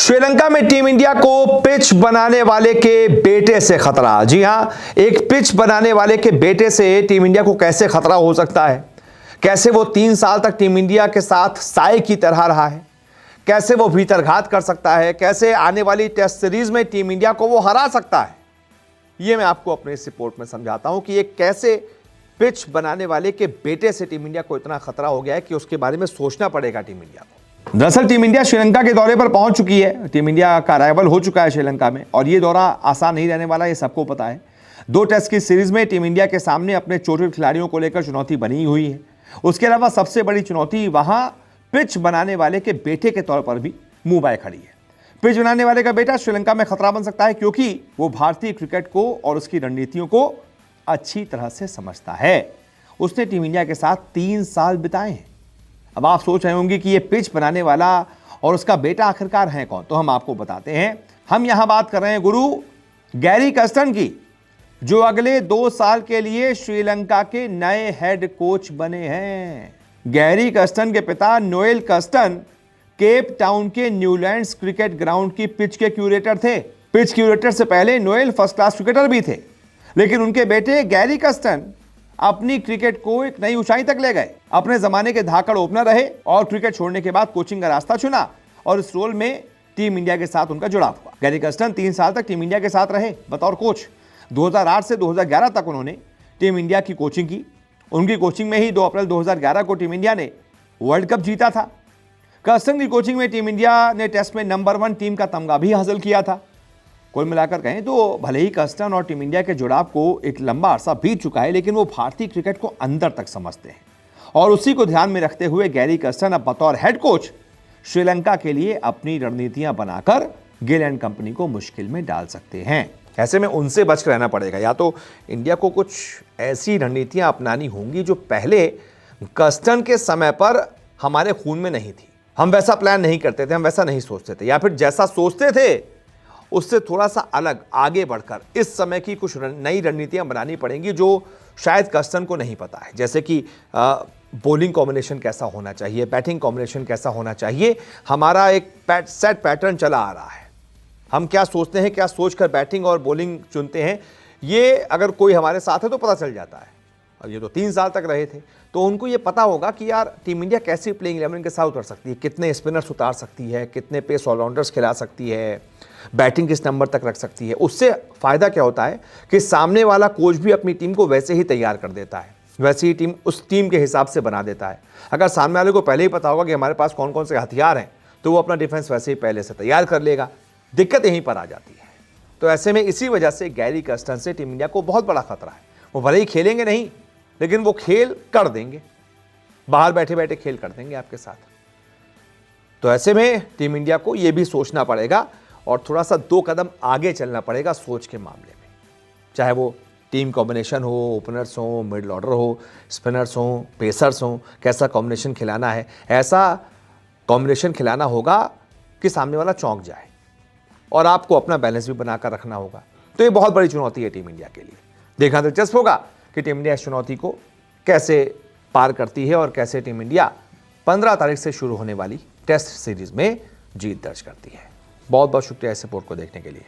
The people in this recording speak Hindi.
श्रीलंका में टीम इंडिया को पिच बनाने वाले के बेटे से खतरा। जी हां, एक पिच बनाने वाले के बेटे से टीम इंडिया को कैसे खतरा हो सकता है, कैसे वो 3 साल तक टीम इंडिया के साथ साए की तरह रहा है, कैसे वो भीतरघात कर सकता है, कैसे आने वाली टेस्ट सीरीज में टीम इंडिया को वो हरा सकता है, ये मैं आपको अपने इस रिपोर्ट में समझाता हूं कि एक कैसे पिच बनाने वाले के बेटे से टीम इंडिया को इतना खतरा हो गया है कि उसके बारे में सोचना पड़ेगा टीम इंडिया को। दरअसल टीम इंडिया श्रीलंका के दौरे पर पहुंच चुकी है। टीम इंडिया का अराइवल हो चुका है श्रीलंका में और ये दौरा आसान नहीं रहने वाला, ये सबको पता है। 2 टेस्ट की सीरीज में टीम इंडिया के सामने अपने चोटिल खिलाड़ियों को लेकर चुनौती बनी हुई है। उसके अलावा सबसे बड़ी चुनौती वहां पिच बनाने वाले के बेटे के तौर पर भी मुंह बाय खड़ी है। पिच बनाने वाले का बेटा श्रीलंका में खतरा बन सकता है क्योंकि वो भारतीय क्रिकेट को और उसकी रणनीतियों को अच्छी तरह से समझता है। उसने टीम इंडिया के साथ 3 साल बिताए हैं। अब आप सोच रहे होंगे कि ये पिच बनाने वाला और उसका बेटा आखिरकार है कौन, तो हम आपको बताते हैं। हम यहां बात कर रहे हैं गुरु गैरी कर्स्टन की, जो अगले 2 साल के लिए श्रीलंका के नए हेड कोच बने हैं। गैरी कर्स्टन के पिता नोएल कर्स्टन केप टाउन के न्यूलैंड्स क्रिकेट ग्राउंड की पिच के क्यूरेटर थे। पिच क्यूरेटर से पहले नोएल फर्स्ट क्लास क्रिकेटर भी थे, लेकिन उनके बेटे गैरी कर्स्टन अपनी क्रिकेट को एक नई ऊंचाई तक ले गए। अपने जमाने के धाकड़ ओपनर रहे और क्रिकेट छोड़ने के बाद कोचिंग का रास्ता चुना और इस रोल में टीम इंडिया के साथ उनका जुड़ाव हुआ। गैरी कर्स्टन 3 साल तक टीम इंडिया के साथ रहे बतौर कोच। 2008 से 2011 तक उन्होंने टीम इंडिया की कोचिंग की। उनकी कोचिंग में ही 2 अप्रैल 2011 को टीम इंडिया ने वर्ल्ड कप जीता था। कर्स्टन की कोचिंग में टीम इंडिया ने टेस्ट में नंबर 1 टीम का तमगा भी हासिल किया था। कुल मिलाकर कहें तो भले ही कर्स्टन और टीम इंडिया के जुड़ाव को एक लंबा अरसा बीत चुका है, लेकिन वो भारतीय क्रिकेट को अंदर तक समझते हैं और उसी को ध्यान में रखते हुए गैरी कर्स्टन अब बतौर हेड कोच श्रीलंका के लिए अपनी रणनीतियां बनाकर गिल एंड कंपनी को मुश्किल में डाल सकते हैं। ऐसे में उनसे बच कर रहना पड़ेगा। या तो इंडिया को कुछ ऐसी रणनीतियां अपनानी होंगी जो पहले कर्स्टन के समय पर हमारे खून में नहीं थी। हम वैसा प्लान नहीं करते थे, हम वैसा नहीं सोचते थे, या फिर जैसा सोचते थे उससे थोड़ा सा अलग आगे बढ़कर इस समय की कुछ नई रणनीतियां बनानी पड़ेंगी जो शायद कर्स्टन को नहीं पता है। जैसे कि बॉलिंग कॉम्बिनेशन कैसा होना चाहिए, बैटिंग कॉम्बिनेशन कैसा होना चाहिए। हमारा एक सेट पैटर्न चला आ रहा है। हम क्या सोचते हैं, क्या सोचकर बैटिंग और बॉलिंग चुनते हैं, ये अगर कोई हमारे साथ है तो पता चल जाता है। और ये तो 3 साल तक रहे थे, तो उनको ये पता होगा कि यार टीम इंडिया कैसी प्लेइंग 11 के साथ उतर सकती है, कितने स्पिनर्स उतार सकती है, कितने पेस ऑलराउंडर्स खिला सकती है, बैटिंग किस नंबर तक रख सकती है। उससे फ़ायदा क्या होता है कि सामने वाला कोच भी अपनी टीम को वैसे ही तैयार कर देता है, वैसे ही टीम उस टीम के हिसाब से बना देता है। अगर सामने वाले को पहले ही पता होगा कि हमारे पास कौन कौन से हथियार हैं, तो वो अपना डिफेंस वैसे ही पहले से तैयार कर लेगा। दिक्कत यहीं पर आ जाती है। तो ऐसे में इसी वजह से गैरी कर्स्टन से टीम इंडिया को बहुत बड़ा खतरा है। वो भले ही खेलेंगे नहीं, लेकिन वो खेल कर देंगे, बाहर बैठे बैठे खेल कर देंगे आपके साथ। तो ऐसे में टीम इंडिया को यह भी सोचना पड़ेगा और थोड़ा सा 2 कदम आगे चलना पड़ेगा सोच के मामले में। चाहे वो टीम कॉम्बिनेशन हो, ओपनर्स हो, मिडल ऑर्डर हो, स्पिनर्स हो, पेसर्स हो, कैसा कॉम्बिनेशन खिलाना है। ऐसा कॉम्बिनेशन खिलाना होगा कि सामने वाला चौंक जाए और आपको अपना बैलेंस भी बनाकर रखना होगा। तो ये बहुत बड़ी चुनौती है टीम इंडिया के लिए। देखना दिलचस्प होगा कि टीम इंडिया इस चुनौती को कैसे पार करती है और कैसे टीम इंडिया 15 तारीख से शुरू होने वाली टेस्ट सीरीज में जीत दर्ज करती है। बहुत बहुत शुक्रिया इस रिपोर्ट को देखने के लिए।